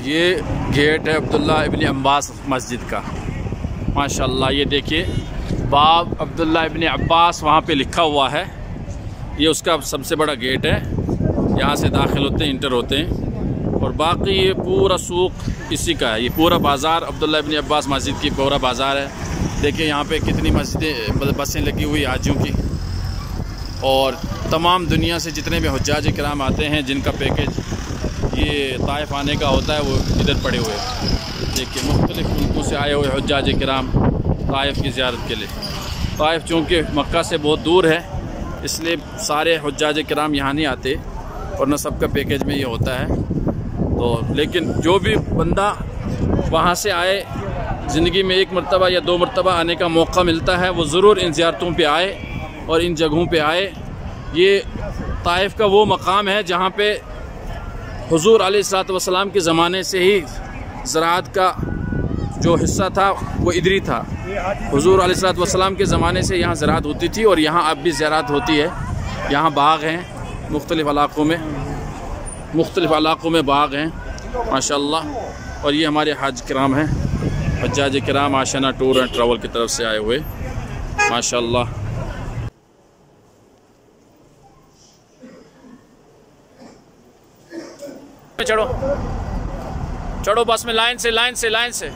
ये गेट है अब्दुल्ला इब्न अब्बास मस्जिद का। माशाल्लाह, ये देखिए बाब अब्दुल्ला इब्न अब्बास वहाँ पे लिखा हुआ है। ये उसका सबसे बड़ा गेट है, यहाँ से दाखिल होते हैं, इंटर होते हैं। और बाकी ये पूरा सूक़ इसी का है। ये पूरा बाज़ार अब्दुल्ला इब्न अब्बास मस्जिद की पूरा बाज़ार है। देखिए यहाँ पे कितनी मस्जिदें बसें लगी हुई हाजियों की, और तमाम दुनिया से जितने भी हुज्जाज किराम आते हैं जिनका पैकेज ये ताइफ आने का होता है वो इधर पड़े हुए हैं। देखिए मुख्तलिफ़ मुल्कों से आए हुए हुज्जाज किराम ताइफ की ज़ियारत के लिए। ताइफ चूँकि मक्का से बहुत दूर है इसलिए सारे हुज्जाज किराम यहाँ नहीं आते, और न सबका पैकेज में ये होता है। तो लेकिन जो भी बंदा वहाँ से आए, ज़िंदगी में एक मरतबा या दो मरतबा आने का मौका मिलता है, वो ज़रूर इन ज़ियारतों पे आए और इन जगहों पे आए। ये ताइफ का वो मकाम है जहाँ पे हुज़ूर अलैहिस्सलातु वस्सलाम के ज़माने से ही ज़राअत का जो हिस्सा था वो इधर ही था। हुज़ूर अलैहिस्सलातु वस्सलाम के ज़माने से यहाँ ज़राअत होती थी, और यहाँ अब भी ज़राअत होती है। यहाँ बाग़ हैं मुख्तलिफ़ इलाक़ों में बाग़ हैं माशाअल्लाह। और ये हमारे हज किराम हैं, हज्जाज किराम आशियाना टूर एंड ट्रैवल की तरफ से आए हुए माशाअल्लाह। चढ़ो चढ़ो बस में, लाइन से